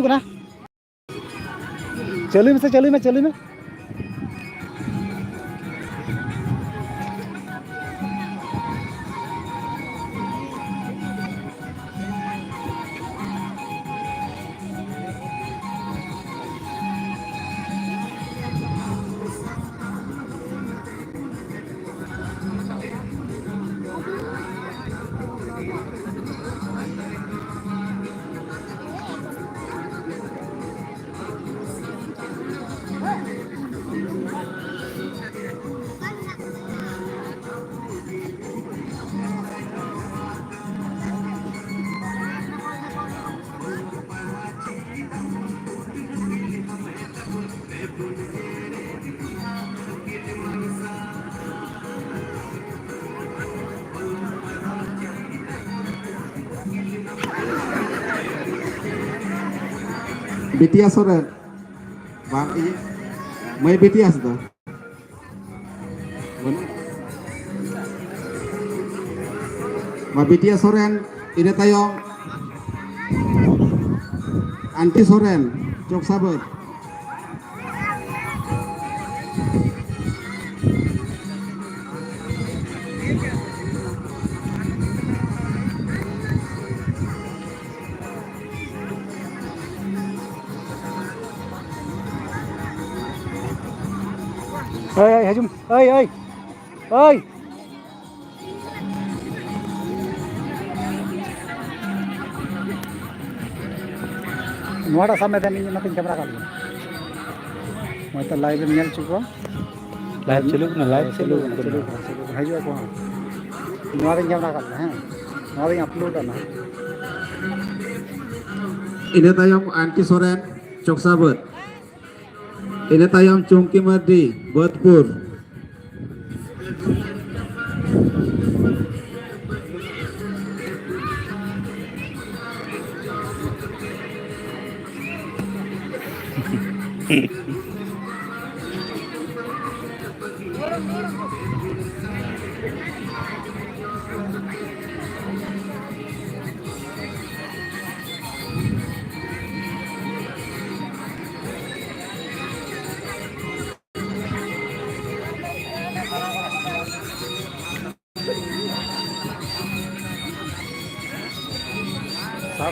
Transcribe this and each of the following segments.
ना चलू में BTS Soren bang ini may BTS dah ma BTS Soren ini tayong anti Soren cok sabar हजूम नोड़ा सामने देनी है नथिंग कैमरा कर मैं तो लाइव में नेल चुका लाइव चलू ना हजू को नोड़ा कैमरा कर हैं नोड़ा अपलोड करना ini tayong anti Soren cok sabar ini tayong Chungki Mardi Botpur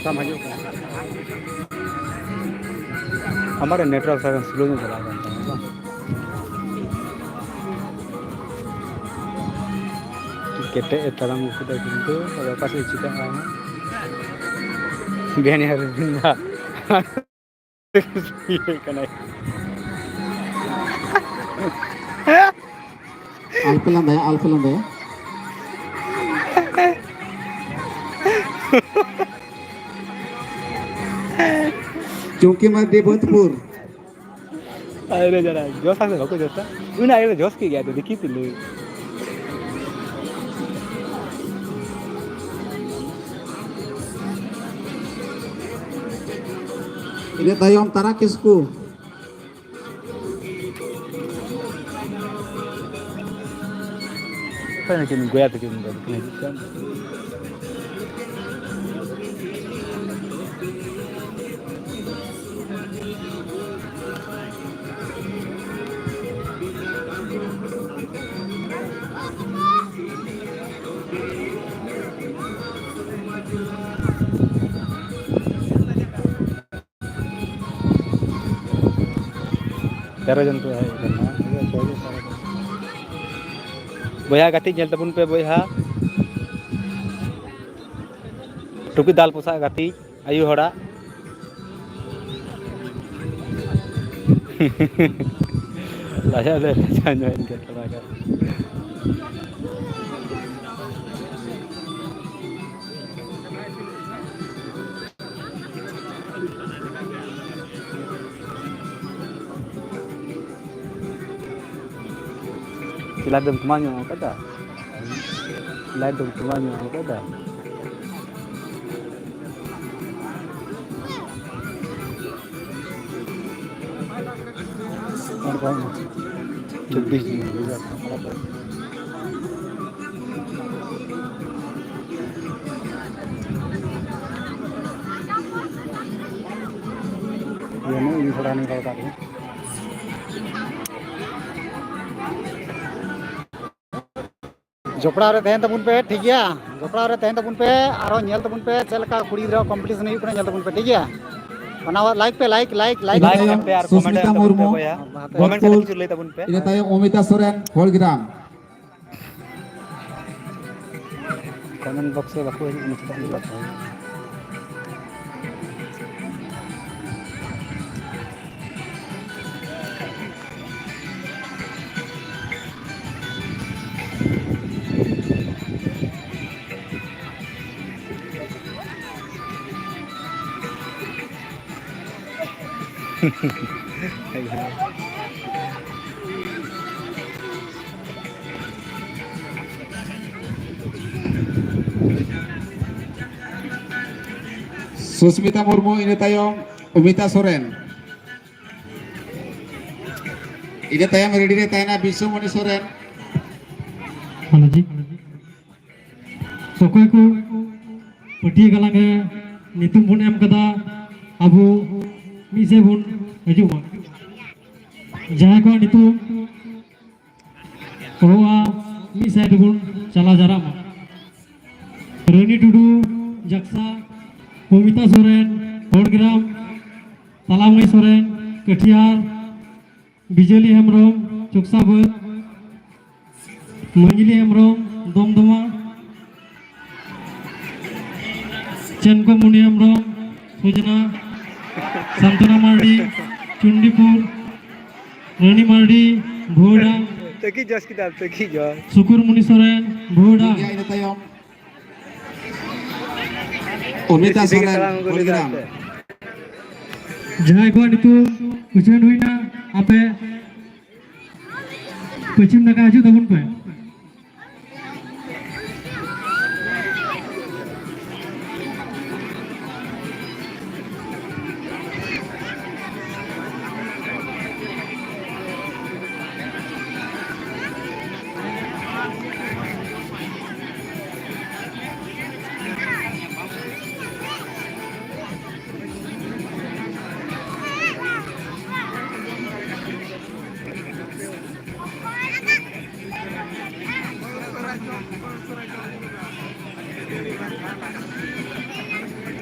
काम हजू हमारे नेटवर्क सगन स्लो में चला जाता है केटे तरंग कुदा किंतु और पास चिका है बेनी हर बिंदा ये कने alpelan ya Chungki Mardi Botpur अरे जरा जोश से रोको जोश उन आए जोश की गया तो देखी थी लोग ini tayong Tarakisku kan किन गया तो किन तेरह जन तो है बोया गति जल तबुन पे बोया टुकी दाल पोसा गति आयु हड़ा लाया ले जानो इनके तबाका Ladang kemanyo kada ladang kemanyo kada और 24 दिन ये नहीं थोड़ा नहीं करता है जोपड़ा रे तहन तबुन पे ठीक गया जोपड़ा रे तहन तबुन पे आरो नेल तबुन पे चलका कुड़ी गिरा कंपटीशन हुई नेल तबुन पे ठीक गया बनावा लाइक पे लाइक लाइक लाइक लाइक पे यार कमेंट सुस्मिता है मुर्मू भैया कमेंट करके कुछ ले तबुन पे ina tayong Omita Soren Holgram comment box में बाकी नीचे डाल दो Susmita Murmu ina tayong Omita Soren ina tayong ready re tayna Bisumoni Soren hello जी सकोय को पटिया गलांगे नितुम बुन एम कदा अबु मिसे बुन हजुमा जहां को नितुम कोआ मिसे बुन चला जरा मा रनी टुडू जक्सा ओमिता सोरेन होडग्राम तालामई सोरेन कटियार बिजली हेमरम चोकसाबत मंजिली हेमरम दमदमा चेनको मुनि हेमरम सुजना सांतना मार्डी चुंडीपुर रानी मार्डी भोड़ा तकी जस किताब तकी जस सुकुर मुनि Soren Vohra Iya ina tayong Omita Soren Holgram जहां को नितु उचन हुईना आपे पश्चिम नाका हजू तबुन पे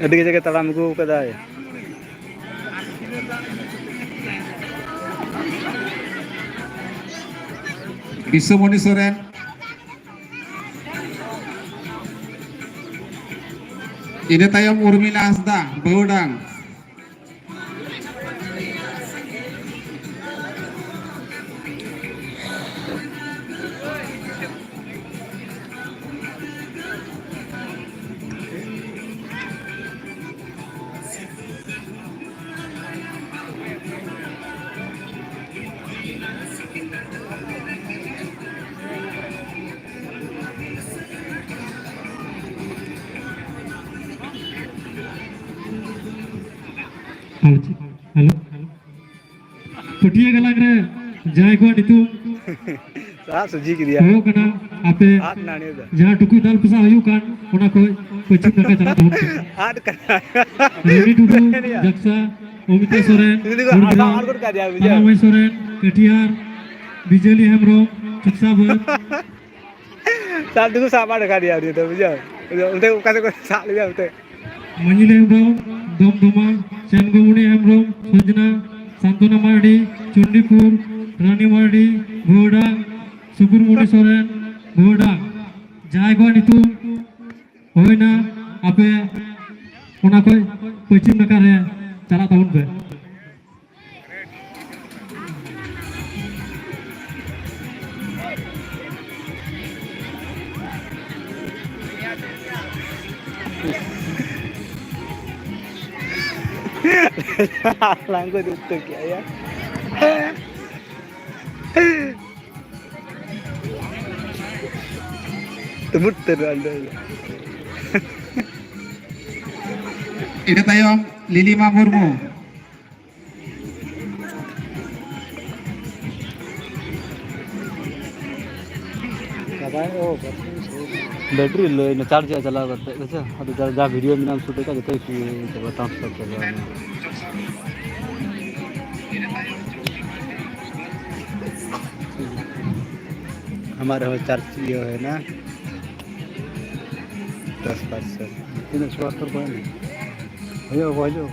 अभी की जगह तड़ाम को कदा है Bisumoni Soren ina tayong Urmila Hasda Baudang hello पटिया गलांग रे जहां को नितु साफ सुजी की दिया हो कना आपे आठ नानी दा जहां टुकुई दाल पसा हयू कान ओना को पश्चिम नाका चला तबुन पे आठ करना रेडी टुडू जक्सा ओमिता सोरेन आधा आठ कर दिया मुझे तालामई सोरेन कटियार बिजली हेमरम चुकसाबत साथ दुगो साबा रखा दिया तो मुझे उनते कैसे को साथ लिया उनते मंजिली हेमरम दमदमा चेनको मुनि हेमरम सुजना सांतना मार्डी चुंडीपुर रानी मार्डी भोड़ा सुकुर मुनि सोरेन भोड़ा जहां को नितु होइना आपे ओना को पश्चिम नाका रे चला तबुन पे लांगो तो क्या यार तो मुट्टर अंदर ina tayong Lilima Murmu battery low in charge चला करते अच्छा अब जा वीडियो में नाम शूट का जते बताऊं सब चल रहा है हमारे हो चार्ज ये है ना 10%। तीन 74 को हजो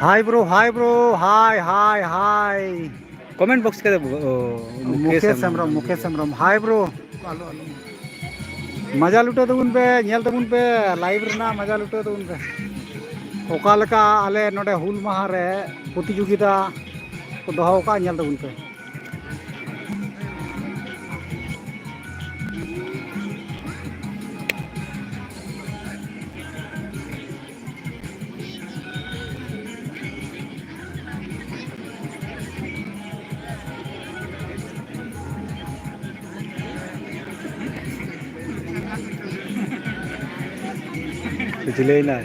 हाय ब्रो हाय हाय हाय कमेंट बॉक्स के मुकेश हेम्ब्रम हाय ब्रो मजा लुटे तबुन पे नेल तबुन पे लाइव रेना मजा लुटे तबुन पे ओका लका आले नोडे हुल माहा रे प्रतियोगिता को दोहो का नेल तबुन पे पिछले ही ना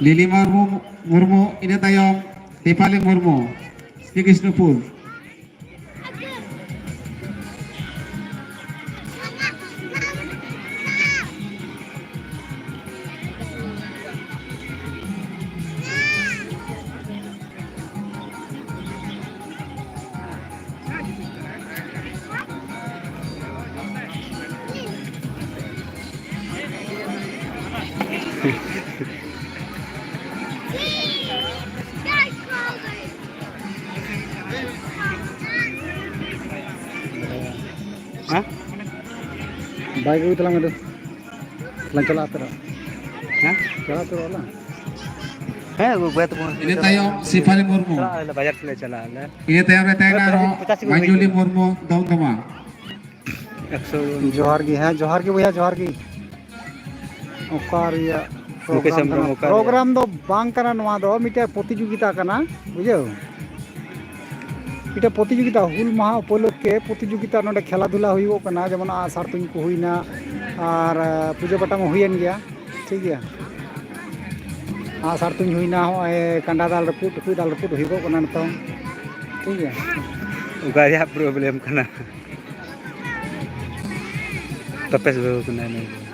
Lili Murmu ina tayong Tipali Murmu Sri Krishnapur. हाँ बाइक भी तला में चला तेरा हाँ चला तेरा वाला है वो बात को Ini tayong Sifali Murmu. बाजार से ले चला है Ini tayong retena ro Manjuli Murmu Dongdoma. 100 जोहार की है जोहार की भैया जोहार की ओकार या मुकेश हेम्ब्रम ओकार प्रोग्राम दो बांग कना नवा दो मिटे प्रतियोगिता कना बुझो इटा प्रतियोगिता हुल महा उपलक्ष के प्रतियोगिता नोडे खेला धुला हुई कना जेमन आसार तुम को हुईना और पूजा पटा में हुईन गया ठीक है आसार तुम हुईना कंडा दाल रपुट हुई दाल रपुट हुई कना नतो ठीक है उगाया प्रॉब्लम करना तपेस वो करना नहीं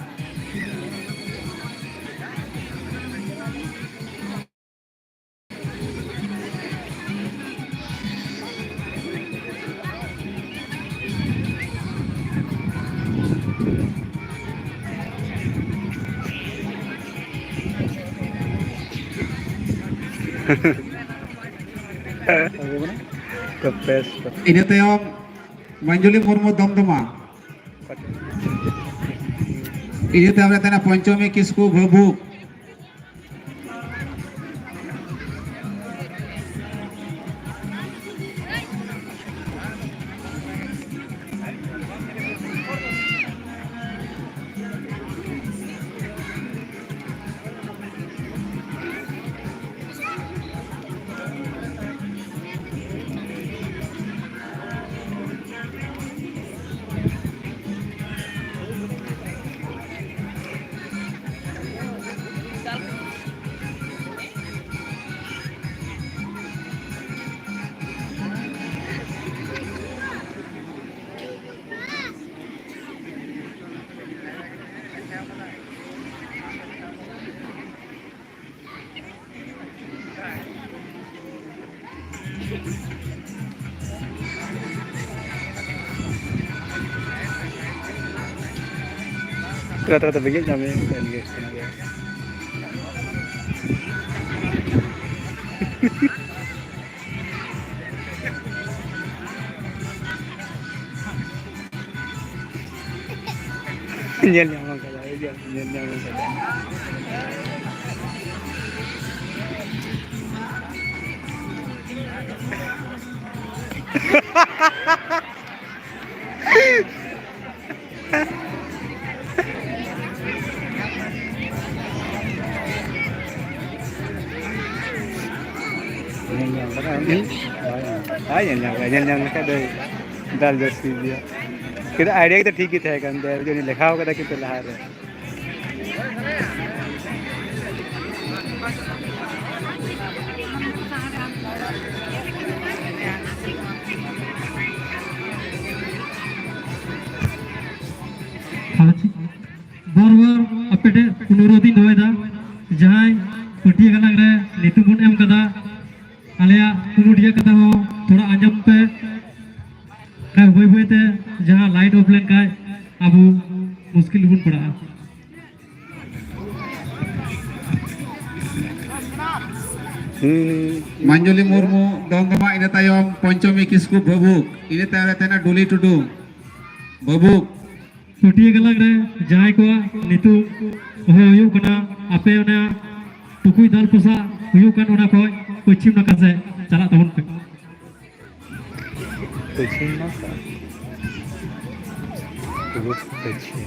तपेस Ini tayong Manjuli Murmu Dongdoma. Ini tayong retena Ponchomi Kisku Bhabuk. Kata-kata begini namanya dan guys. Nyel nyamang kala, nyel nyamang kala. nyel का दे डाल जैसी दिया किधर आइडिया तो ठीक ही था अंदर जो नहीं लिखा होगा कि तो लहा रहे अनुरोध इन दोयदा जहां पटिया गलांग रे नितु बुन एम कदा आलिया कुमुडिया कथा हो थोड़ा आंजम पे का होय होय ते जहां लाइट ऑफ लेन का अबु मुश्किल बुन पड़ा Manjuli Murmu dongma ina tayom Ponchomi Kisku Babuk ina tayara tena Duli Tudu Babuk पटिया गलांग रे जहां को नितु होयो कना आपे ओना टुकुई दाल पसा होयो कन ओना को पश्चिम नाका से चला तबन पे पश्चिम नाका तो पश्चिम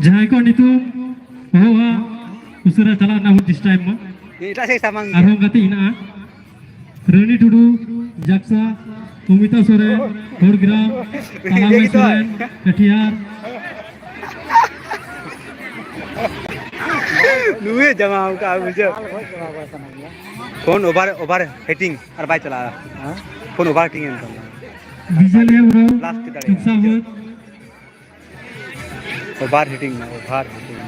जहां को नितु होवा उसरा चला ना दिस टाइम में एटा से सामान आरो गति इना रनी टुडू जाक्सा सुमिता सोरेन होड़ग्राम कलामय सोरेन कटिहार नुए जमाओ का मुझे फोन ओवर हेटिंग और बाय चला रहा फोन ओवर हेटिंग है विजय हेमरो लास्ट की तारीख चुपसावत ओवर हेटिंग ना ओवर हेटिंग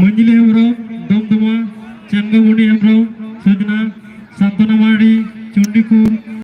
मंजिली हेमरो दमदमा चंगमुनी हेमरो सजना सांतना मार्डी चुंडीपुर